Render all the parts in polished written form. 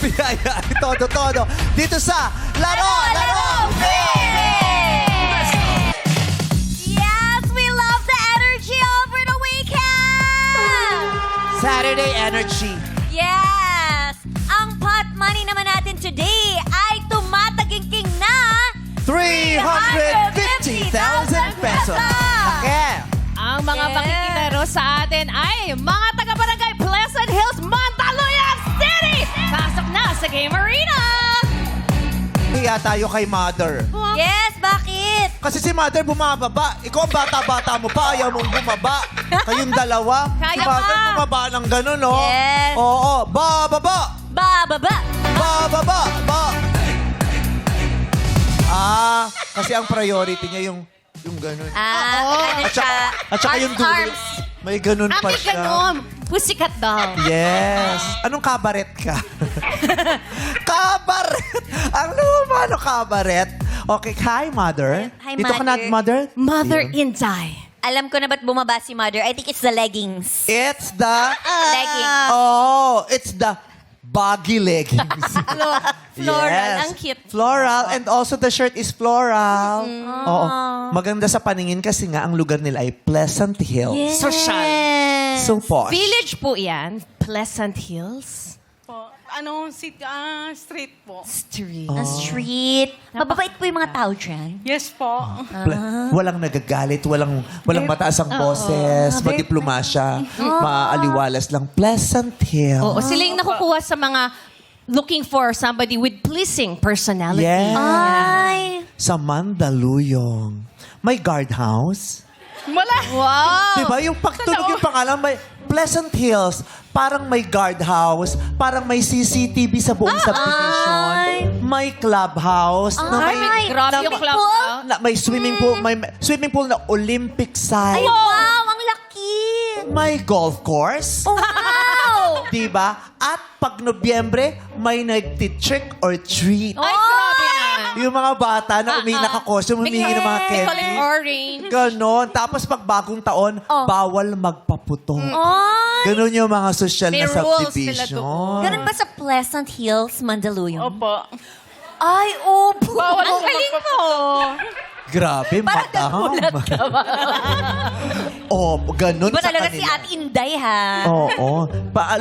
biyaya. Todo. Dito sa Laro! Yes, we love the energy over the weekend! Saturday Energy. Yes! Ang pot money naman natin today ay tumatagingking na 350,000 pesos. Okay. Ang mga Yes. makikilaro sa atin ay mga taga-barangay Pleasant Hills, Mandaluyong City! Pasok na sa Game Arena! Hiya tayo kay Mother. Yes, bakit? Kasi si Mother bumababa. Ikaw ang bata-bata mo pa, ayaw mong bumaba. Kayong dalawa. Kaya si Mother pa. bumaba ng gano'n, no? Yes. Oo. Bababa! Bababa! Bababa! Kasi ang priority niya yung gano'n. Ano At saka, at saka yung dulo. Arms. May ganun pa Ami siya. ganon, pussycat doll. Yes. Anong kabaret ka? Kabaret! Ang lumano kabaret. Okay, hi, Mother. Hi, Dito ka na, Mother. Mother? Mother Yun. Inday. Alam ko na ba't bumaba si Mother. I think it's the leggings. It's the... Leggings. Oh, it's the baggy leggings. Floral, ang cute. Floral. And also the shirt is floral. Oo. Maganda sa paningin kasi nga ang lugar nila ay Pleasant Hills. Yes. Social. So posh. Village po yan. Pleasant Hills Po. Street po. Street. A street. Mababait po yung mga tao dyan. Yes po. Walang nagagalit, walang mataas ang boses, madiplomasya, maaliwalas lang. Pleasant Hills. Oo, sila yung nakukuha sa mga looking for somebody with pleasing personality. Yes. Ay! Sa Mandaluyong. May guardhouse. Wala. Wow! Diba? Yung pagtunog yung pangalan, may Pleasant Hills, parang may guardhouse, parang may CCTV sa buong subdivision. May clubhouse, na Ay, may, grabe na, yung club. na may swimming pool, may swimming pool na Olympic size. Ay, wow! Ang laki! May golf course. Wow! Diba? At pag Nobyembre, may nagti-trick or treat. Ay, grabe na. Yung mga bata na naka-costume, humingi ng mga They call it candy. orange. Ganon. Tapos pag bagong taon, bawal magpaputo. Ay! Ganon yung mga social May na rules sila subdivision. doon. Ganun ba sa Pleasant Hills, Mandaluyong? Opo. Ay, opo! Bawal Ang po galing ko. Grabe, matang. Oh, ganon Iba sa talaga si kanila. Ate Inday, ha? Oo.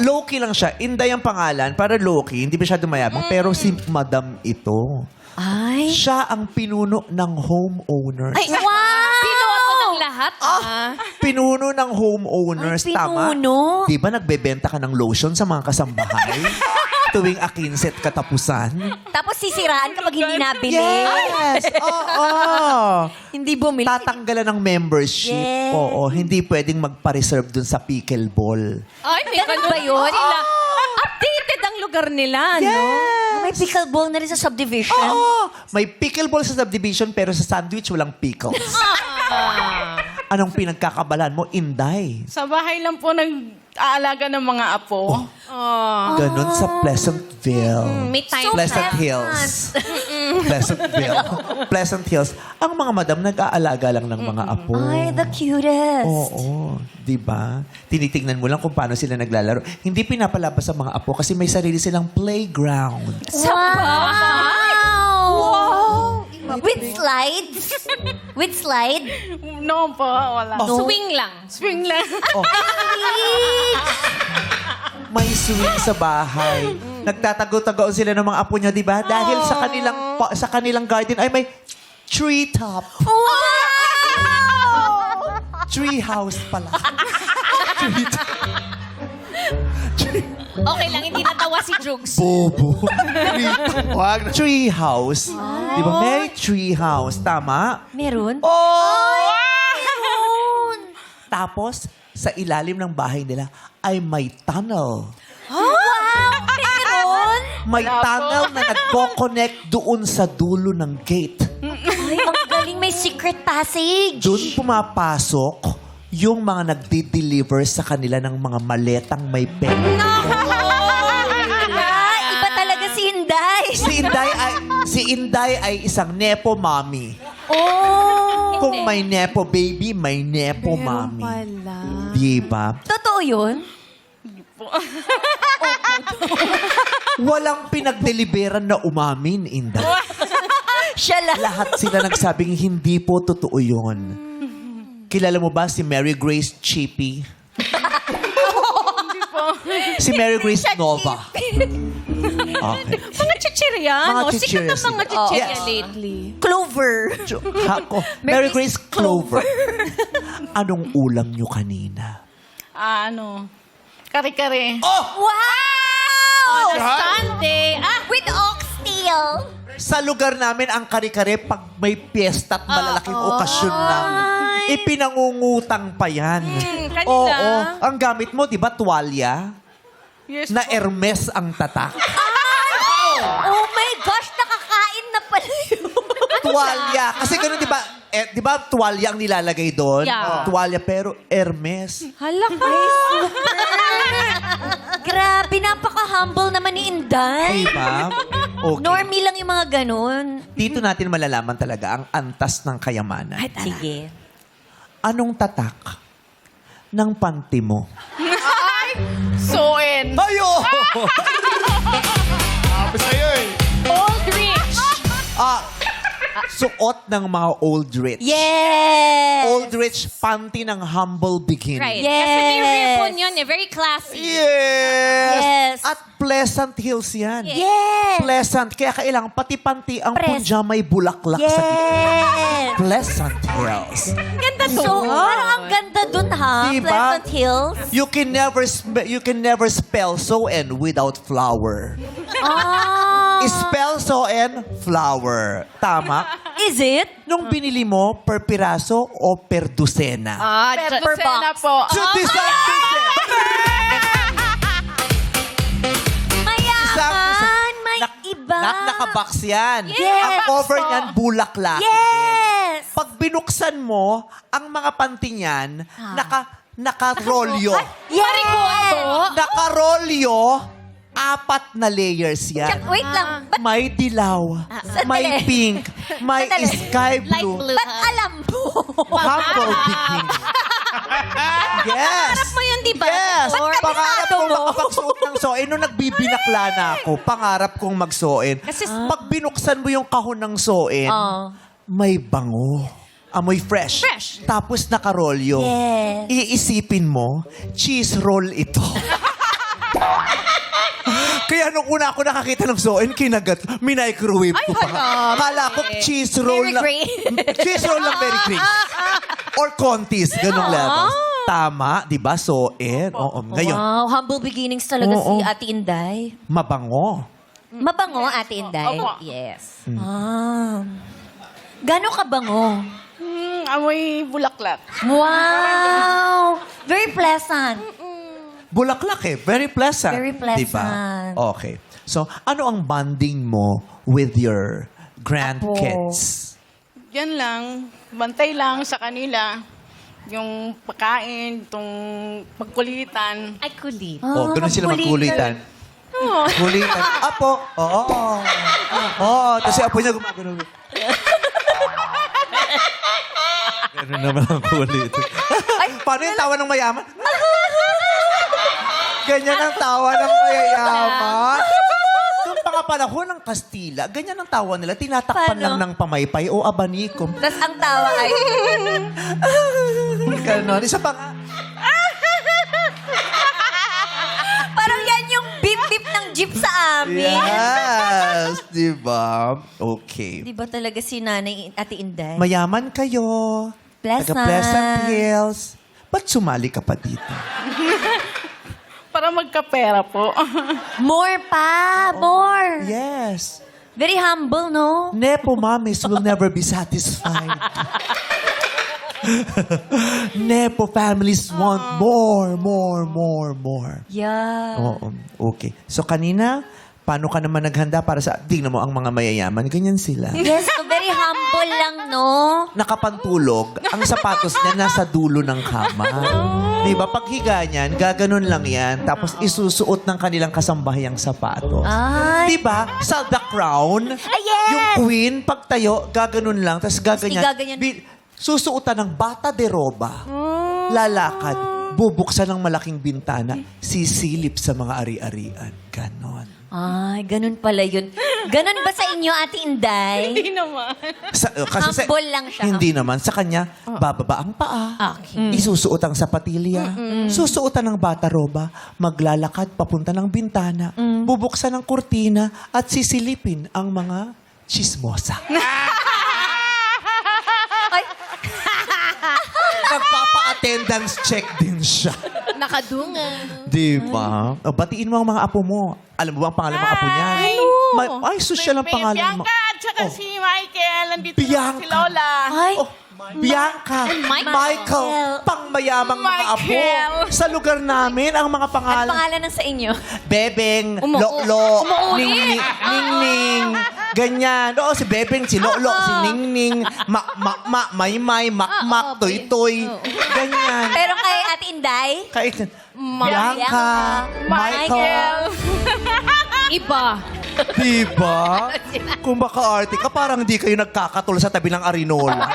Low-key lang siya. Inday ang pangalan. Para low-key. Hindi ba siya dumayabang? Pero si Madam ito. Ay! Siya ang pinuno ng homeowners. Ay, wow! Pinuot ng lahat. Pinuno ng homeowners. Ay, Tama? pinuno. Di ba nagbebenta ka ng lotion sa mga kasambahay? Tuwing akinset katapusan? Tapos sisiraan kapag hindi nabili. Yes! Oo! Hindi bumili. Tatanggalan ng membership. Yes. Oo, hindi pwedeng magpa-reserve dun sa pickleball. Ay, may Ganun ba yun? Sila. Updated ang lugar nila, no? May pickleball na rin sa subdivision. Oo! May pickleball sa subdivision pero sa sandwich walang pickles. Anong pinagkakabalan mo, Inday? Sa bahay lang po nag-aalaga ng mga apo. Ganon sa Pleasantville. May time. Pleasant Hills. Pleasantville. Pleasant Hills. Ang mga madam nag-aalaga lang ng mga apo. Ay, the cutest. Oo. Di ba? Tinitingnan mo lang kung paano sila naglalaro. Hindi pinapalabas sa mga apo kasi may sarili silang playground. Wow! With slides? With slide? No po, wala. Swing lang. Swing lang. May swing sa bahay. Nagtatago-tagoon sila ng mga apo niya, di ba? Dahil sa kanilang garden ay may treetop. Tree house pala. Okay lang, hindi natawa si Jugs. Bobo. Wag. Tree house. Di ba? May tree house. Tama? Meron? Oh! Meron! Tapos, sa ilalim ng bahay nila ay may tunnel. Wow! Meron? May tunnel na nagko-connect doon sa dulo ng gate. Ay, ang galing. May secret passage. Doon pumapasok yung mga nagdi-deliver sa kanila ng mga maletang may pera. Iba talaga si Inday. Si Inday ay isang nepo mommy. Oh! Kung may nepo baby, may nepo mommy. Di ba? Totoo yun? Walang pinagdeliberan na umamin, Inday. Siya lang. Lahat sila nagsabing hindi po totoo yun. Kilala mo ba si Mary Grace Chippy? Si Mary Grace Nova. Okay. Mga chichirya, Mga no? Sikat chichirya ang mga sila. chichirya Yes. lately. Clover. Mary Grace Clover. Anong ulam nyo kanina? Kare-kare. Oh! Wow! On a Sunday. With oxtail. Sa lugar namin, ang kare-kare, pag may piyesta at malalaking okasyon lang, ipinangungutang pa yan. kanina. Oo. Ang gamit mo, di ba, tuwalya? Yes Na po. Hermes ang tatak. Oh my gosh, nakakain na pala yun. Tuwalya. Kasi ganun, di ba, tuwalya ang nilalagay doon? Yeah. Tuwalya, pero Hermes. Hala ka. Grabe, napaka-humble naman ni Inday. Diba? Okay. Normie lang yung mga ganun. Dito natin malalaman talaga ang antas ng kayamanan. Sige. Anong tatak ng panty mo? Soen. Ayo! Old rich. Suot ng mga old rich. Yes! Old rich panty ng humble beginning. Right. Yes. Kasi may ribbon yun eh. Very classy. Yes! Yes. At Pleasant Hills yan. Yes! Pleasant. Kaya kailangan pati panty ang Pres- punja may bulaklak sa gitna. Yes! Pleasant Hills. Ganda to. So, parang ang ganda dun, ha? Diba? Pleasant Hills. You can never spell Soen without flower. Ah. Spell Soen, flower. Tama? Is it? Nung binili mo, per piraso o per dosena? Per per dosena box. po. Mayaman! May iba! Nakabox yan. Yes. Ang cover niyan, bulaklak. Yes! Pag binuksan mo, ang mga panty niyan, nakarolyo. Yes! Nakarolyo, 4 na layers yan. Wait lang. Ba't, May dilaw, sandali. may pink, may Sandali. sky Light blue. blue. ba't alam mo? Humble beginning. Yes. Pangarap mo yun, di ba? Yes. Ba't Pangarap kabisado kong mo? makapagsuot ng soin. Nung nagbibinakla na ako, pangarap kong magsoin. Kasi- Pag binuksan mo yung kahon ng soin, may bango. Amoy fresh. Fresh. Tapos nakarolyo. Yes. Iisipin mo, cheese roll ito. Kaya nung una ako nakakita ng soin, kinagat, minicrowave ko pa. Kala ko cheese roll Very lang. great. Cheese roll lang very great. Or contis, ganong levels. Tama, di ba? Soin. Oo. Ngayon, Wow, humble beginnings talaga Oo. si Ate Inday. mabango. Mabango, Ate Inday? Opo. Yes. Gano'ng kabango? Amoy bulaklak. Wow! Very pleasant. Bulaklak eh. Very pleasant. Very pleasant. Diba? Okay. So, ano ang bonding mo with your grandkids? Yan lang. Bantay lang sa kanila. Yung pagkain, itong pagkulitan. Ay, kulit. Oh, ganun sila magkulitan. Kulitan. Apo. Oo. Oo. Tapos si apo niya gumagano. Ganun naman ang kulitan. Paano yung tawa ng mayaman? Ganyan ang tawa ng mayayaman. Noong mga panahon ng Kastila, ganyan ang tawa nila. Tinatakpan Paano? lang ng pamaypay o abanikom. Tapos ang tawa ay... Ganon. Isa pa nga. Parang yan yung beep-beep ng jeep sa amin. Yes. Diba? Okay. Di ba talaga si Nanay Ate Inday? Mayaman kayo. Pleasant. Taga Pleasant Hills. Ba't sumali ka pa dito? Para magkapera po. More pa! More! Yes. Very humble, no? Nepo mommies will never be satisfied. Nepo families want more, more, more, more. Yeah. Oo. Okay. So kanina, paano ka naman naghanda para sa... Tingnan mo ang mga mayayaman. Ganyan sila. Yes, so very humble lang, no? Nakapantulog, ang sapatos niya nasa dulo ng kama. Di ba? Paghiga niyan, gaganon lang yan. Tapos isusuot ng kanilang kasambahayang sapatos. Ay. Di ba? Sa The Crown, yes! yung queen, pagtayo, gaganon lang. Tapos gaganyan. gaganyan. Susuotan ng bata de roba. Lalakad. Bubuksan ng malaking bintana, sisilip sa mga ari-arian. Ganon. Ay, ganun pala yun. Ganun ba sa inyo, Ate Inday? Hindi naman. Humble lang siya. Hindi naman. Sa kanya, bababa ang paa. Okay. Isusuot ang sapatilya. Susuotan ng bata-roba. Maglalakad papunta ng bintana. Bubuksan ang kurtina at sisilipin ang mga chismosa. Ay, Magpapa-attendance check din siya. Nakadunga. Di ba? Batiin mo ang mga apo mo. Alam mo ba ang pangalan ng mga apo niya? Ay, social ang pangalan mo. Bianca at saka si Michael. Nandito na Bianca. si Lola. ay. Oh, Bianca, Michael, pangmayamang mga apo. Michael. Sa lugar namin, ang mga Ang pangalan. pangalan ng sa inyo? Bebeng, Umuo. Lolo, Umuuli. Ningning, Ningning, ganyan. Oo, si Bebeng, si Lolo, si Ningning, Maymay, Makmak, Toy-Toy, ganyan. Pero kay Ate Inday? Kahit, Bianca, Michael. Iba. Diba? Kung maka-arte ka, parang hindi kayo nagkakatul sa tabi ng Arinola.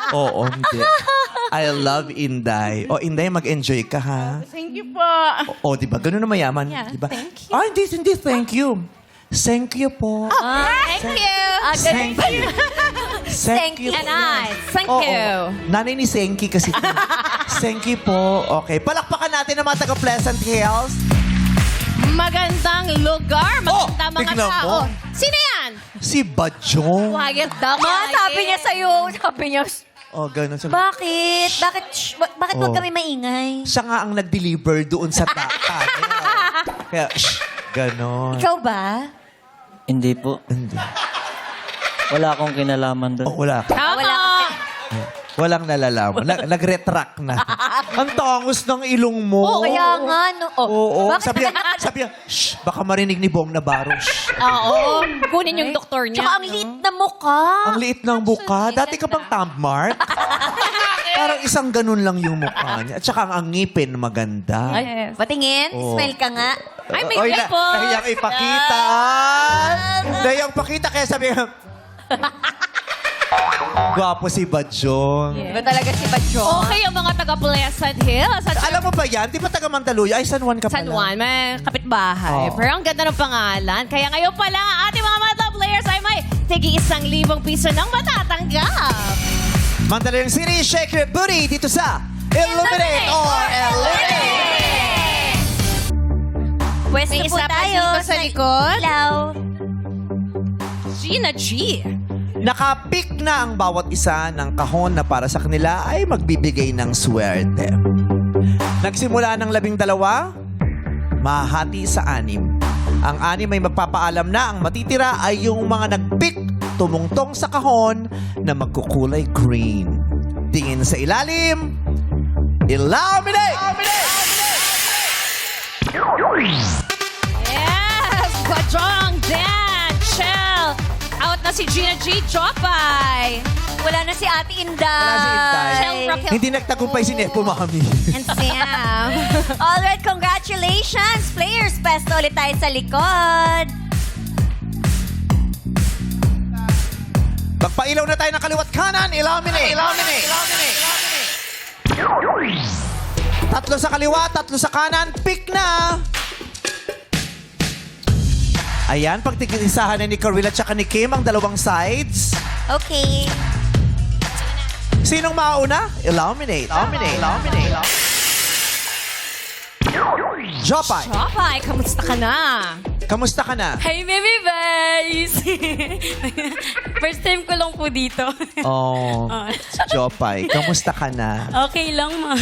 Oo, hindi. I love Inday. O, Inday, mag-enjoy ka, ha? Thank you po. O, di ba? Ganun na mayaman. Yeah, Di ba? thank you. Ay, hindi, thank you. Thank you po. Thank you. Ah, ganun Thank ba? you. Thank you. And I, thank Oo. you. Nanay ni Senki kasi. Thank you po. Okay. Palakpakan natin ang mga taga Pleasant Hills. Magandang lugar, magandang mga tignan tao. mo. Sino yan? Si Bajong. Quiet daw. Ma, sabi niya sa'yo, sabi niya, Oh, ganun. Sabi, bakit? Bakit huwag Oh. kami maingay? siya nga ang nag-deliver doon sa camera. Kaya, shh, ganon. Ikaw ba? Hindi po. Hindi. Wala akong kinalaman doon. Oh, wala ka. Tama. Wala. Walang nalalaman. Nag-retract na. Ang tangos ng ilong mo. Oo, kaya nga. No. Oo. Bakit Sabi niya, shh, baka marinig ni Bong Navarro. Shh. Oo. Kunin yung doktor niya. Tsaka ang liit na mukha. Ang liit ng buka. Dati ka bang thumb mark? Parang isang ganun lang yung mukha niya. At saka ang ngipin maganda. Ay, Patingin, Oo. smile ka nga. Ay, may Oy, lipo. Nahiyang ipakita. Nahiyang pakita kaya sabi niya, gwapo si Bajong. Iba talaga si Bacho. Okay, ang mga taga Pleasant Hills. At Alam mo ba yan? Di ba taga Mandaluyong? Ay, San Juan ka pala. San Juan, may kapitbahay. Oo. Pero ang ganda ng pangalan. Kaya ngayon pa lang ang ating mga mata players ay may tig-1,000 piso ng matatanggap. Mandaluyong City, shake your booty dito sa Illuminate or Eliminate! Pwesto May po isa pa tayo dito sa likod. ilaw. Gina G. Nakapik na ang bawat isa ng kahon na para sa kanila ay magbibigay ng swerte. Nagsimula ng 12, mahati sa 6. Ang 6 ay magpapaalam na ang matitira ay yung mga nagpik tumungtong sa kahon na magkukulay green. Tingin sa ilalim, Illuminate! Yes! Bajong, Dan, Shell. Out na si Gina G. Chopay. Wala na si Ate Inday. Wala si Inday. Shell Raquel. Hindi nagtagumpay si Nepo Mami. And Sam. Alright, congratulations. Players, best ulit tayo sa likod. Magpailaw na tayo ng kaliwat kanan, Illuminate! Tatlo sa kaliwa, tatlo sa kanan, pick na! Ayan, pagtigisahan na ni Carwilla at saka ni Kim ang dalawang sides. Okay. Sinong mauna? Illuminate. Jopay, Chopay, kamusta ka na? kamusta ka na? Hi, baby boys! First time ko lang po dito. Oh, Jopay, kamusta ka na? Okay lang, ma.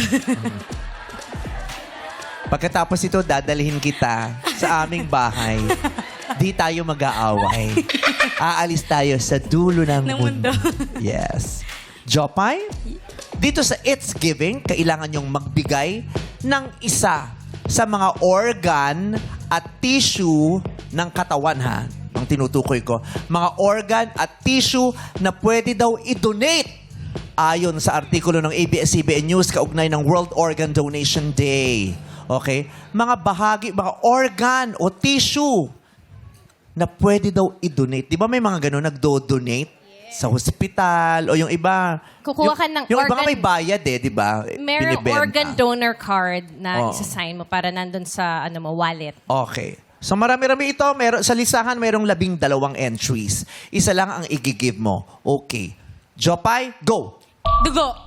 Pagkatapos ito, dadalhin kita sa aming bahay. Di tayo mag-aaway. Aalis tayo sa dulo ng Ng mundo. mundo. Yes. Jopay, dito sa It's Giving, kailangan yung magbigay ng isa sa mga organ at tissue ng katawan, ha? Ang tinutukoy ko. Mga organ at tissue na pwede daw i-donate ayon sa artikulo ng ABS-CBN News kaugnay ng World Organ Donation Day. Okay? Mga bahagi, mga organ o tissue na pwede daw i-donate. Di ba may mga ganun nagdo-donate? sa hospital o yung iba. Kukuha ka ng yung iba nga organ- may bayad di ba? Merong Binibenta. organ donor card na Oo. isa-sign mo para nandun sa wallet. Okay. So marami-rami ito. Sa listahan, merong 12 entries. Isa lang ang i-give mo. Okay. Jopay, go! Dugo.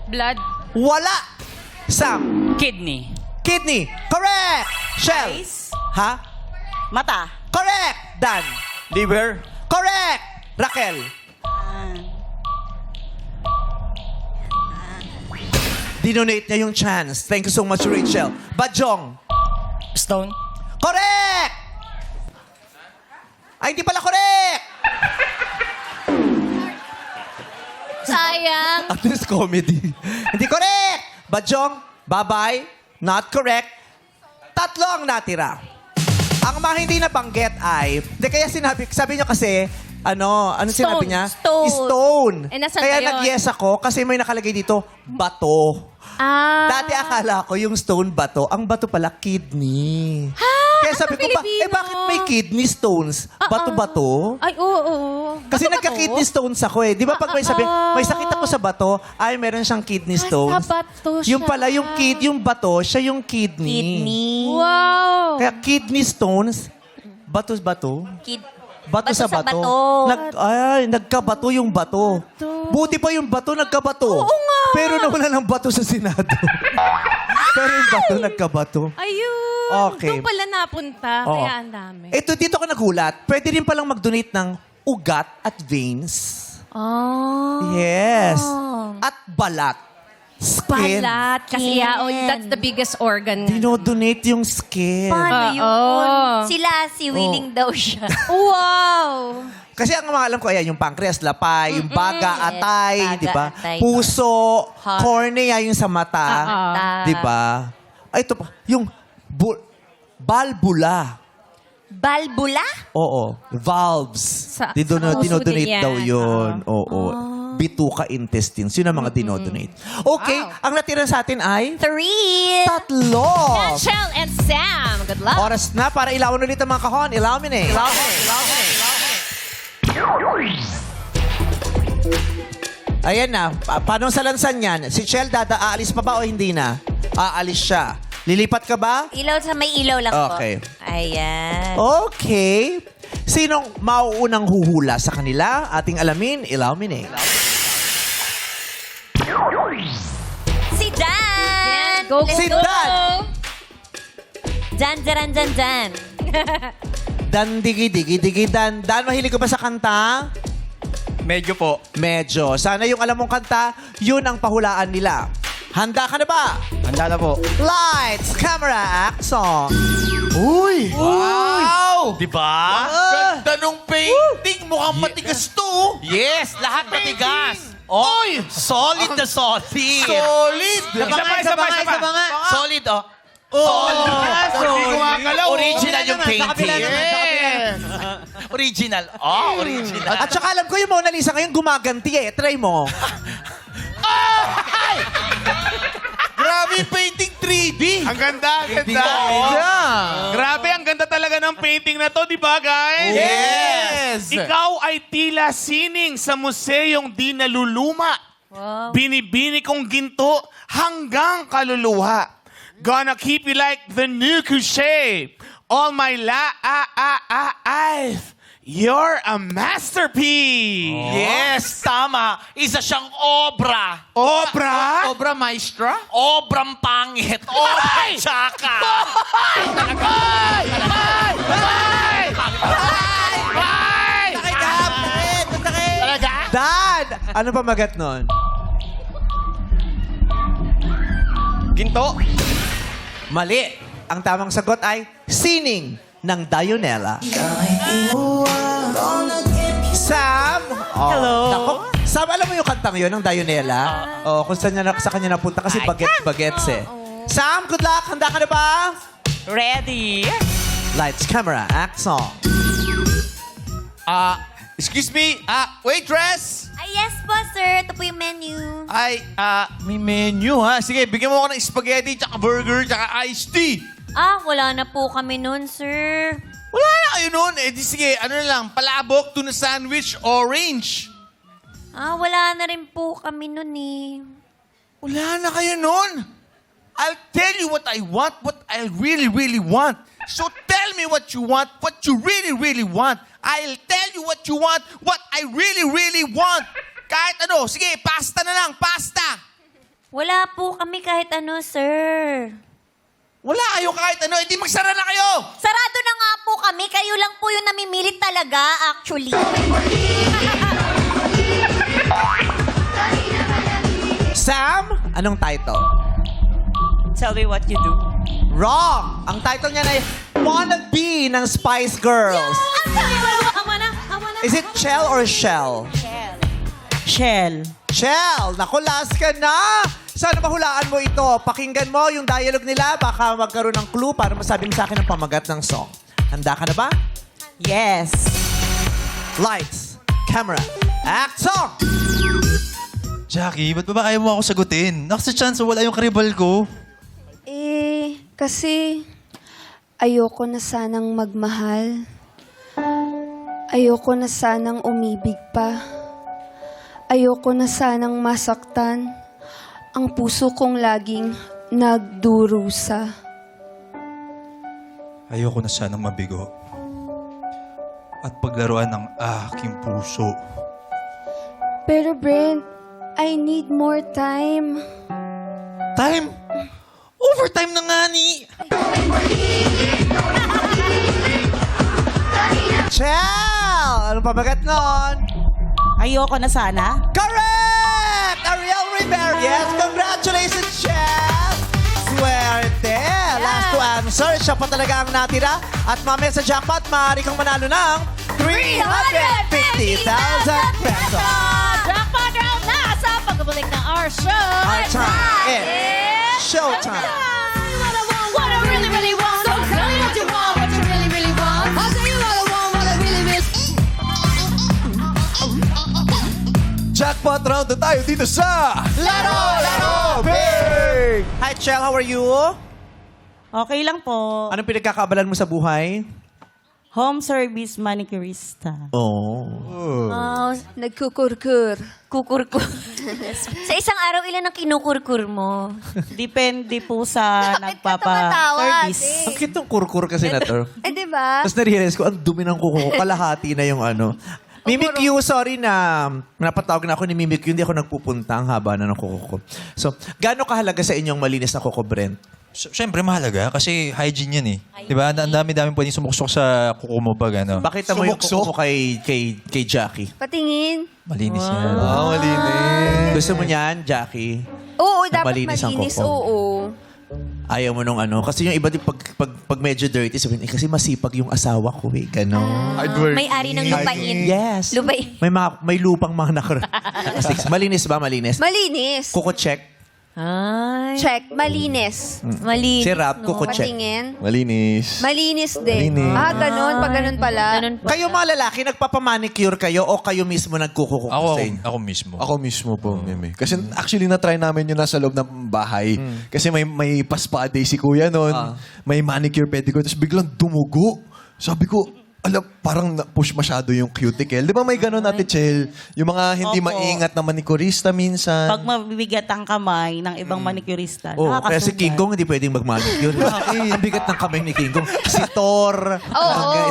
Blood. Wala! Sam, Kidney. kidney. Correct! Shell. Ha? Mata. Correct! Dan. Liver. Correct! Raquel. Dinonate niya yung chance. Thank you so much, Rachel. Bajong. Stone. Correct! Ay, hindi pala correct! Sayang. At least comedy. Hindi correct! Bajong, bye-bye. Not correct. 3 ang natira. Ang mga hindi nabanggit ay, hindi kaya sabi niyo kasi, ano sinabi niya? Stone. Stone. Eh, nasan Kaya ba yun? nag-yes ako kasi may nakalagay dito, bato. Dati akala ko yung stone bato, ang bato pala kidney. Kaya sabi ko, Pilipino. bakit may kidney stones? Bato-bato? Ay, oo. Kasi Bato ba nagka-kidney to? stones ako eh. Di ba pag may sabi, may sakit ako sa bato, ay meron siyang kidney stones. sa bato siya. Yung pala, yung bato, siya yung kidney. Wow. Kaya kidney stones, bato-bato. Bato sa bato. Nagkabato yung bato. Buti pa yung bato, nagkabato. Oo nga. Pero nawala ng bato sa Senado. Pero yung bato, nagkabato. Ayun. Okay. Doon pala napunta. Oo. Kaya ang dami. Dito ko nagulat. Pwede rin palang mag-donate ng ugat at veins. Oh. Yes. At balat. Skin. Balat. Kasi that's the biggest organ. Dinodonate yung skin. Paano yun? Oo. Sila, si willing daw siya. Wow. Kasi ang mga alam ko, ayan, yung pancreas, lapay, yung baga, atay, Baga, di ba? atay. Puso, cornea yung sa mata. Di ba? Ay, ito pa. Yung valvula. Balbula? Oo. Valves. Sa puso Dinodonate din yan. daw yun. Oo. Bituka intestines. Yun ang mga dinodonate. Okay. Ang natira sa atin ay 3. 3. Shell and Sam. Good luck. Oras na para ilawan ulit ang mga kahon. Illuminate. Ayan na. Paano sa lansan yan? Si Chel, aalis pa ba o hindi na? Aalis siya. Lilipat ka ba? Ilaw sa may ilaw lang po. Okay. Ayan. Okay. Sinong mauunang huhula sa kanila? Ating alamin, illuminate. Si Dan! Go, Let's Si go. Dan! Dan. Dan, digi, dan. Dan, mahilig ka ba sa kanta? Medyo po. Medyo. Sana yung alam mong kanta, yun ang pahulaan nila. Handa ka na ba? Handa na po. Lights, camera, action! Uy! Wow! Diba? Ganda nung painting. Mukhang matigas to. Yes, lahat matigas. Oy! Solid na solid. Solid. Isa pa nga. Solid, oh. Solid. Original yung painting. Yes. Original. Original. At saka alam ko yung Mona Lisa ngayon gumaganti eh. Try mo. Grabe yung painting 3D. Ang ganda, ang ganda. Grabe, ang ganda talaga ng painting na to, di ba, guys? Yes. Ikaw ay tila sining sa museyong di naluluma. Binibini kong ginto hanggang kaluluwa. Gonna keep you like the new Couché. All my life. You're a masterpiece. Yes, tama. Isa siyang obra. Obra? Obra maestra? Obrang pangit. Obra tsaka. Dad! Ano pa magat nun? Ginto? Mali. Ang tamang sagot ay sining ng Dionela. Sam! Oh, Hello. Nako. Sam, alam mo yung kantang yun ng Dionela? Oh, kung saan sa kanya napunta kasi bagets eh. Sam, good luck. Handa ka na ba? Ready. Lights, camera, action. Excuse me, waitress. Ay, yes po, sir. Ito po yung menu. Ay, may menu ha. Sige, bigyan mo ako ng spaghetti, tsaka burger, tsaka iced tea. Wala na po kami nun, sir. Wala na kayo nun. Eh di sige, ano na lang, palabok, tuna sandwich, orange. Wala na rin po kami nun eh. Wala na kayo nun. I'll tell you what I want, what I really, really want. So tell me what you want, what you really, really want. I'll tell you what you want, what I really, really want. Kahit ano, sige, pasta na lang, pasta. Wala po kami kahit ano, sir. Wala kayo kahit ano, hindi magsara na kayo. Sarado na nga po kami. Kayo lang po yung namimilit talaga, actually. Sam, anong title? Tell me what you do. Wrong! Ang title niya ay Wannabe ng Spice Girls. Is it Chell or Shell? Shell. Shell! Naku, last ka na! Sana mahulaan mo ito. Pakinggan mo yung dialogue nila. Baka magkaroon ng clue para masabi mo sa akin ang pamagat ng song. Handa ka na ba? Yes. Lights, camera, act, song! Jackie, ba't ba ayaw mo ako sagutin? Nakasa chance, wala yung karibal ko. Kasi ayoko na sanang magmahal. Ayoko na sanang umibig pa. Ayoko na sanang masaktan ang puso kong laging nagdurusa. Ayoko na sanang mabigo. At paglaruan ng aking puso. Pero Brent, I need more time. Time? Overtime na nga ni. Chell! Anong pamagat nun? Ayoko na sana. Correct! Ariel Rivera. Yes, congratulations, Chell! Swerte! Last to answer. Siya pa talaga ang natira. At mamaya sa jackpot, maaari kang manalo ng 350,000 pesos. Jackpot round na sa pagbabalik ng our show. Our time is showtime. What I really, really want. So tell me what you want, what you really, really want. I'll tell you what I want, what I really, really Jackpot round na tayo dito sa... Laro Big! Hi, Chell. How are you? Okay lang po. Anong pinagkakabalan mo sa buhay? Home service manicurista. Oh. Nagkukurkur. Kukurkur. Sa isang araw, ilan ang kinukurkur mo? Depende po sa Bakit ka tumatawa, nagpapa-service. ate? Ang cute ng kurkur kasi na to. Di ba? Tapos na-realize ko, ang dumi ng kuko ko. Kalahati na yung ano. Mimik Q, sorry na napatawag na ako ni Mimik Q. Hindi ako nagpupunta. Ang haba na ng kuko ko. So, gaano kahalaga sa inyong malinis na kuko, Brent? Siyempre mahalaga kasi hygiene yan eh. Diba? Ang dami-dami pwedeng sumuksok sa kuko mo pag ano. Pakita mo yung kuko ko kay Jackie. Patingin. Malinis yan. Malinis. Gusto mo niyan, Jackie? Oo, dapat Malinis ang malinis. kuko. Oo. Ayaw mo nung ano. Kasi yung iba, pag medyo dirty, sabihin, kasi masipag yung asawa ko eh. Ganon. May-ari ng lupain. Yes. Lupain. May lupang mga Malinis ba? Malinis? Malinis. Kuko check. Ay. Check. Malinis. Malinis. Si Rap, kuko check. Patingin. Malinis. Malinis din. Ganon. Pag ganon pala. Ganun po. Kayo mga lalaki, nagpapamanicure kayo o kayo mismo nagkukuko sa inyo? Ako mismo. Ako mismo po, Meme. Kasi actually na-try namin yun nasa loob ng bahay. Kasi may pa-spa day si kuya noon. May manicure, pedicure. Tapos biglang dumugo. Sabi ko, parang na-push masyado yung cuticle. Di ba may gano'n natin, Chel? Yung mga hindi Opo. maingat na manicurista minsan. Pag mabibigat ang kamay ng ibang manicurista, Oh, kaya si nakakasugat. King Kong hindi pwedeng mag-manicure. Ang bigat ng kamay ni King Kong. Si Thor,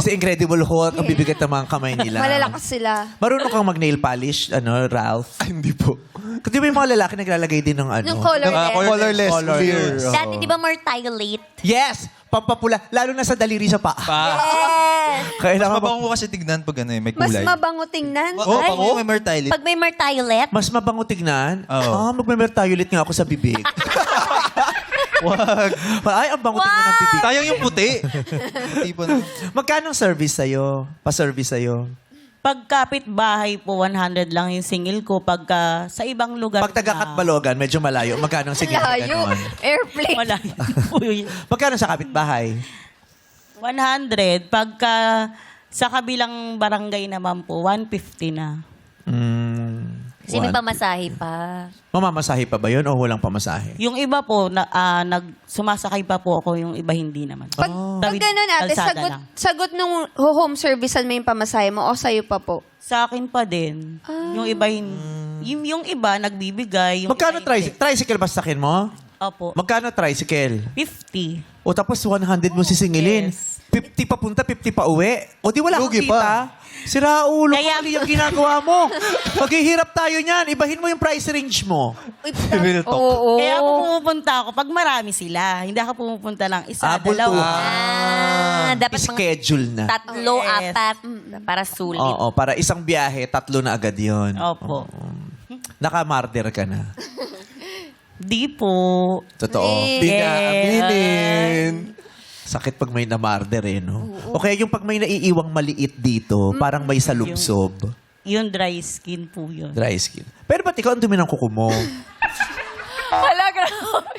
si Incredible Hulk, ang bibigat ng mga kamay nila. Malalakas sila. Marunong kang mag-nail polish, Ralph? Ay, hindi po. Kasi may mga lalaki naglalagay din ng ano. Yung colorless. Colorless. Colorless. Clear. Dati, di ba Martiolate? Yes! Pampapula. Lalo na sa daliri sa paa. Yes. Kailangan Mabango ko kasi tignan pag ano eh, may Mas kulay. mabango tingnan. Oo, Ay, bango, may mertile. Pag may Martiolet, mas mabango tignan. Oo. Magme-mertiolet nga ako sa bibig. Wag. Ay, ang bango tignan ng bibig. Sayang yung puti. Puti po na. Magkano service sa'yo? Pa-service sa'yo? Pagkapit bahay po, 100 lang yung singil ko. Pagka sa ibang lugar Pag taga-Katbalogan, medyo malayo. Magkano sige? layo. Airplane. Wala. Magkano sa kapitbahay? 100. Pagka sa kabilang barangay naman po, 150 na. Kasi may pamasahe pa. Mamamasahe pa ba yun o walang pamasahe? Yung iba po, sumasakay pa po ako, yung iba hindi naman. Pag Tawid ganun ate, kalsada lang. sagot nung home servicean mo yung pamasahe mo o sa'yo pa po? Sa akin pa din. Yung iba, yung iba nagbibigay. Yung Magkano iba hindi. tricycle ba sakin mo? Opo. Magkano tricycle? 50. O tapos 100 mo sisingilin. Yes. 50 pa punta, 50 pa uwi. O di wala kang Lugi kita. pa. Sira ulo, Kaya- kali yung ginagawa mo. Maghihirap tayo niyan. Ibahin mo yung price range mo. Real talk. Oo. Kaya ako pumupunta ako pag marami sila. Hindi ako pumupunta lang isa, Bulto. dalawa. Dapat mga Schedule na. tatlo, Yes. apat, para sulit. Oo, para isang biyahe, 3 na agad yun. Opo. Nakamarder ka na. Di po. Totoo. Di na aminin. Sakit pag may namarder eh, no? O kaya yung pag may naiiwang maliit dito, parang may salubsob. Yung dry skin po yun. Dry skin. Pero ba't ikaw ang dumi ng kuko mo? Wala, grabe.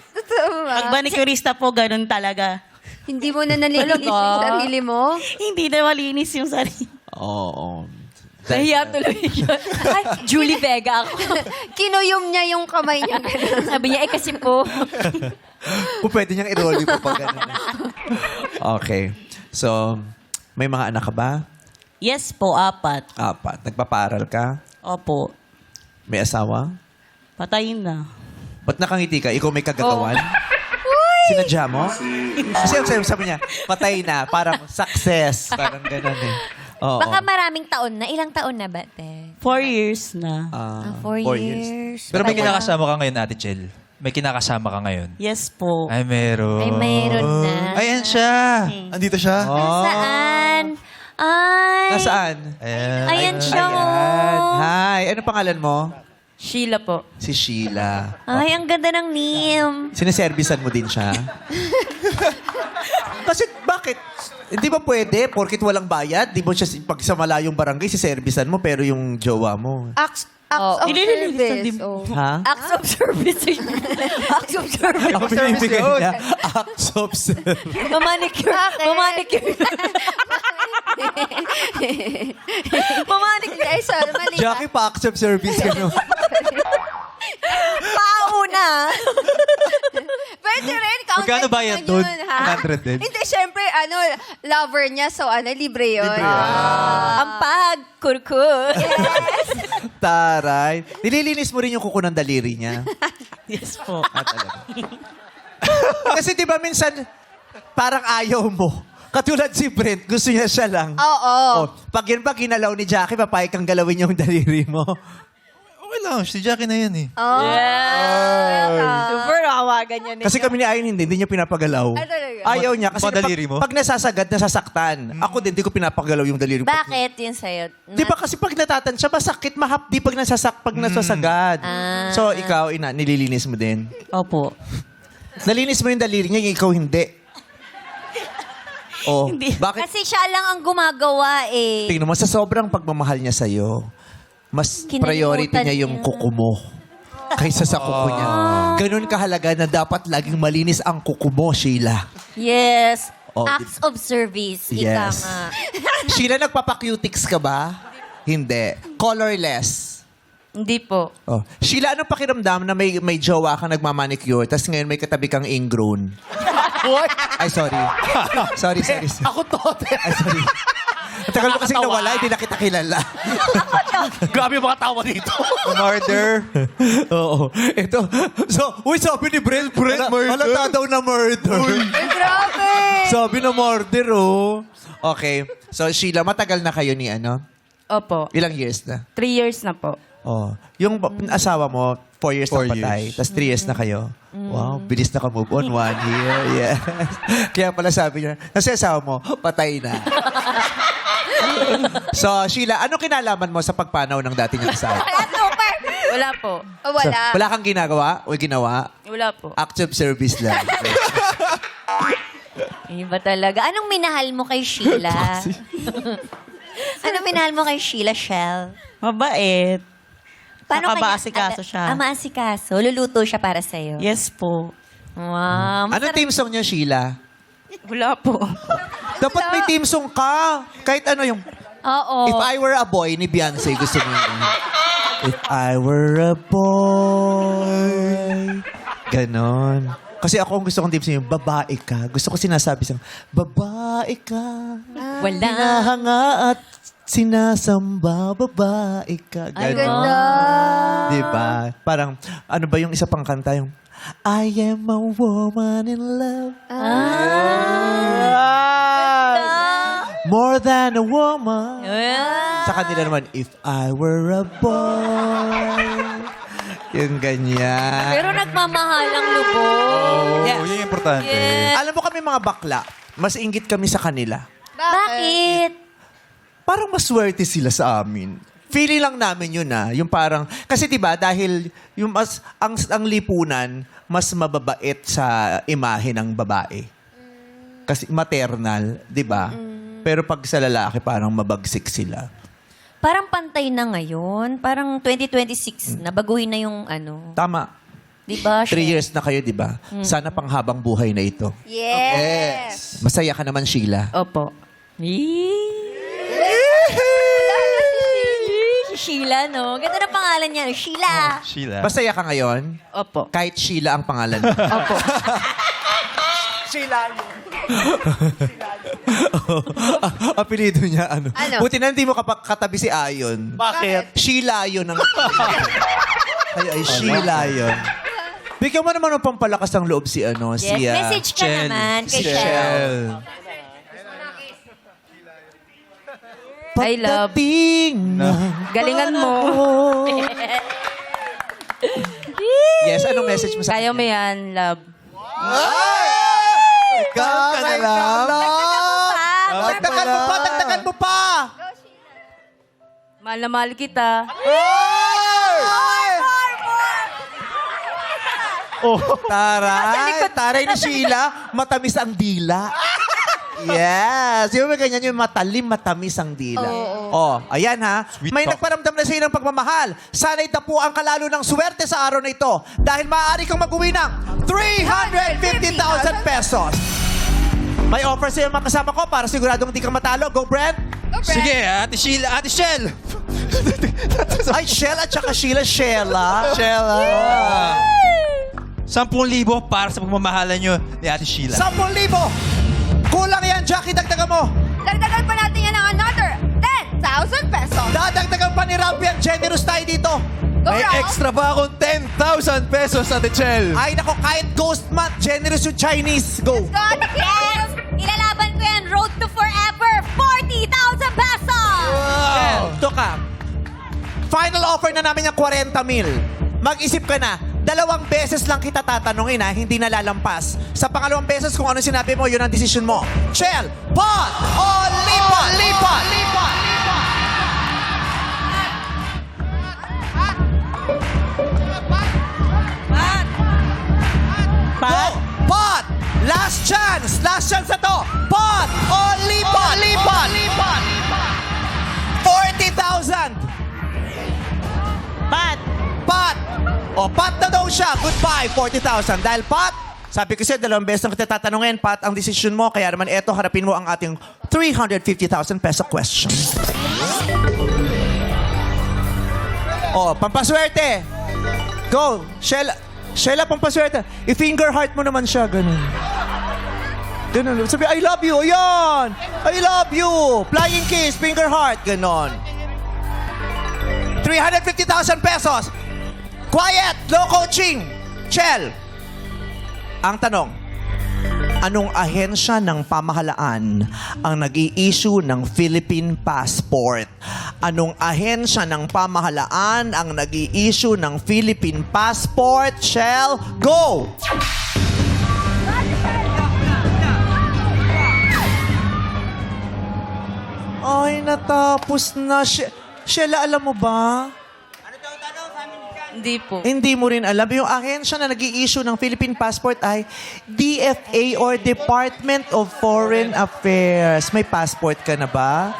Pag manicurista po, ganun talaga. Hindi mo na nalilinis yung sarili mo? Hindi na malinis yung sarili. Oo. Nahiya tuloy yun. Ay, Julie Vega ako. Kinuyom niya yung kamay niya. ganun. Sabi niya, kasi po. Kung pwede niyang i-rolly pa pag ganun. Okay. So, may mga anak ka ba? Yes po, 4. 4. Nagpaparal ka? Opo. May asawa? Patayin na. Ba't nakangiti ka? Ikaw may kagagawan? Sinadya mo? Kasi ang sabi niya, patay na. Parang success. Parang ganun eh. Oo. Baka maraming taon na. Ilang taon na ba, te? 4 years na. 4 years. Pero may kinakasama ka ngayon, Ate Chel. May kinakasama ka ngayon. Yes po. Ay, meron. Ay, mayroon na. Ayan siya. Andito siya? Saan? Ay. Nasaan? Ayan. Ayan siya, Ayan. oh. Hi. Ano pangalan mo? Sheila po. Si Sheila. Ay, ang ganda ng name. Sineservisan mo din siya? Kasi bakit? Hindi ba pwede? Porkit walang bayad? Di ba siya pag sa malayong barangay, siservisan mo pero yung jowa mo? Acts of Nililinis na service. din. Oh. Ha? Acts of service. Acts of service. Ang binibigay niya, acts of service. Mamanicure. Bakit? Mamanicure. Mamanicure. Ay, sorry, mali. Jackie, pa-acts of service ka no? Pauna. Pwede rin. Counted Magkano bayad naman doon? yun, ha? 100 din? Hindi, syempre, lover niya. So, libre yun. Ang pag-kurkur. Yes. Taray. Nililinis mo rin yung kuko ng daliri niya. Yes po. Ah, talaga. Kasi di ba minsan, parang ayaw mo. Katulad si Brent, gusto niya siya lang. Oo. Oh, pag yun pa ginalaw ni Jackie, papayag kang galawin yung daliri mo. Okay lang. Si Jackie na yan eh. Oh. Super nakawagan niya. Kasi kami ni Ayon hindi niya pinapagalaw. Ay, talaga? Ayaw niya. Kasi Mga daliri mo? pag nasasagad, nasasaktan. Ako din, di ko pinapagalaw yung daliri mo. Bakit yun sa'yo? Di ba kasi pag natatansya, masakit, mahapdi pag pag nasasagad. So, ikaw, nililinis mo din. Opo. Nalinis mo yung daliri niya, yung ikaw hindi. Oh, Hindi. bakit? Kasi siya lang ang gumagawa eh. Tingnan mo, sa sobrang pagmamahal niya sa'yo, mas Kinalimutan priority niya yung niya. kuko mo kaysa sa kuko niya. Ganun kahalaga na dapat laging malinis ang kuko mo, Sheila. Yes. Oh, Acts of service. Ika Yes. nga. Sheila, nagpapacutics ka ba? Hindi. Colorless. Hindi po. Oh. Sheila, anong pakiramdam na may jowa kang nagmamanicure tapos ngayon may katabi kang ingrown? Ay, sorry. sorry. Ako to. Ay, sorry. Ang tagal mo kasing nawala, hindi na kita kilala. Grabe yung mga tawa dito. Murder. Oo. Ito. So, sabi ni Brent, murder. Halata daw na murder. Ay, grabe. Sabi na murder, oh. Okay. So, Sheila, matagal na kayo ni ano? Opo. Ilang years na? 3 years na po. Oh. Yung asawa mo, 4 years na 4 patay, years. tapos 3 years na kayo. Wow, bilis na ka-move on. 1 year, yes. Kaya pala sabi niya, kasi asawa mo, patay na. So, Sheila, ano kinalaman mo sa pagpanaw ng dati niyang asawa? Super. Wala po. Oh, wala. So, wala kang ginagawa o ginawa? Wala po. Act of service lang. Iba talaga. Anong minahal mo kay Sheila? Anong minahal mo kay Sheila, Shell? Mabait. Saka kanya- maasikaso siya. Maasikaso. Luluto siya para sa'yo. Yes po. Wow. Anong team song niya, Sheila? Wala po. Dapat may team song ka. Kahit ano yung... Oo. If I Were a Boy ni Beyonce, gusto mo yun. If I were a boy. Ganon. Kasi ako ang gusto kong tipsin yung babae ka. Gusto ko sinasabi siyang, babae ka. Wala. Hinahanga at sinasamba, babae ka. Ay, Ganon. ganda. Diba? Parang, ano ba yung isa pang kanta? Yung, I am a woman in love. More than a woman. Sa kanila naman, if I were a boy. Yung ganyan. Pero nagmamahalang lubog. Yes. Yun yung importante. Yes. Alam mo kami mga bakla, mas inggit kami sa kanila. Bakit? Parang maswerte sila sa amin. Feeling lang namin yun yung parang, kasi diba, dahil yung ang lipunan, mas mababait sa imahe ng babae. Kasi maternal, diba? Pero pag sa lalaki, parang mabagsik sila. Parang pantay na ngayon. Parang 2026 na. Baguhin na yung ano. Tama. Diba? 3 years na kayo, diba? Sana panghabang buhay na ito. Yes. Masaya ka naman, Sheila. Opo. Sheila, no? Ganda na pangalan niya. Sheila. Sheila. Masaya ka ngayon? Opo. Kahit Sheila ang pangalan mo. Opo. Apelido niya, ano? Ano? Buti na hindi mo katabi si Ayon. Bakit? Sheila yun. Ay, Sheila yun. Bigyan mo naman ng pampalakas ng loob si, Yes. si Message ka Shell. naman kay si Shell. I love. Pagdating ng Galingan mo. Yes, anong message mo sa Kaya mo yan, love. Ikaw ka na lang. Dagdagan mo pa, dagdagan mo pa. Mahal na mahal kita. Taray ni Sheila, matamis ang dila. Yes. Yung may ganyan yung matalim, matamis ang dila. Oh, ayan ha. May talk. nagparamdam na sa'yo ng pagmamahal. Sana'y tapuan ka lalo ng swerte sa araw na ito dahil maaari kang mag-uwi ng 350,000 pesos. May offer sa'yo mga kasama ko para siguradong hindi ka matalo. Go, Brent! Sige, Ate Sheila, Ate Shell! Ay, Shell at saka Sheila. Sheila. 10,000 para sa pagmamahalan nyo ni Ate Sheila. 10,000! Kulang yan, Jackie. Dagdagan mo. Dagdagan pa natin yan ng another 10,000 pesos. Dadagdagan pa ni Rafi ang generous tayo dito. Go, May Ralph. extra pa akong 10,000 pesos, Ate Chel. Ay, nako, kahit ghost month, generous yung Chinese. Go. God, yes! Ilalaban ko yan. Road to forever. 40,000 pesos! Wow. Ito ka. Final offer na namin yung 40,000. Mag-isip ka na. 2 beses lang kita tatanungin hindi na lalampas. Sa pangalawang beses, kung ano sinabi mo, yun ang decision mo. Chel, pot o lipat? Lipat! Pot! Pot! Last chance! Last chance na to! Pot o lipat? Lipat! 40,000! Pat! Pat! O, Pat na daw siya. Goodbye, 40,000. Dahil Pat, sabi ko sa'yo, 2 beses lang kita tatanungin, Pat, ang decision mo. Kaya naman, eto, harapin mo ang ating 350,000 peso question. O, pampaswerte. Go. Sheila, pampaswerte. I-finger heart mo naman siya. Ganun. Sabi, I love you. Ayan. I love you. Flying kiss, finger heart. Ganon. 350,000 pesos. Quiet! No coaching! Chel! Ang tanong, anong ahensya ng pamahalaan ang nag-i-issue ng Philippine passport? Anong ahensya ng pamahalaan ang nag-i-issue ng Philippine passport? Chel, go! Ay, natapos na. Sheila, alam mo ba? Hindi po. Hindi mo rin alam. Yung ahensya na nag-i-issue ng Philippine passport ay DFA or Department of Foreign Affairs. May passport ka na ba?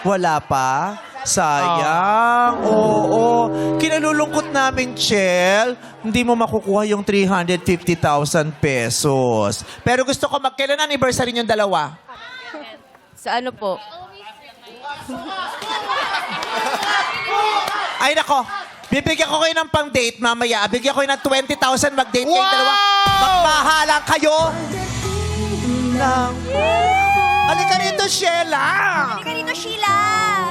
Wala pa? Sayang. Oo. Kinalulungkot namin, Chel. Hindi mo makukuha yung 350,000 pesos. Pero gusto ko magkailan anniversary yung dalawa? Sa ano po? Ay, nako. Bibigyan ko kayo ng pang-date mamaya. Bibigyan ko kayo ng 20,000 mag-date kayong Wow! dalawa. Magmahalan kayo. Halika rito, Sheila. Halika dito, Sheila.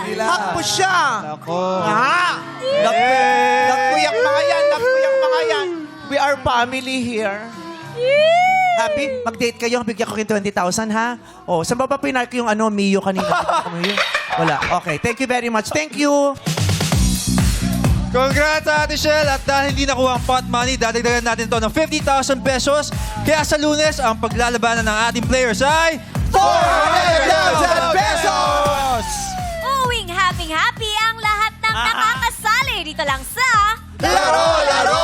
Hug mo siya. Ako. Nagkuyak mga yan. Nagkuyak mga yan. We are family here. Happy? Mag-date kayo. Bigyan ko kayo 20,000, ha? Oh, saan ba pinark yung Mio kanina? Wala. Okay. Thank you very much. Thank you. Congrats, Ate Shell! At dahil hindi nakuha ang pot money, dadagdagan natin to ng 50,000 pesos. Kaya sa Lunes, ang paglalabanan ng ating players ay 400,000 pesos! Uwing happy ang lahat ng nakakasali dito lang sa Laro, laro,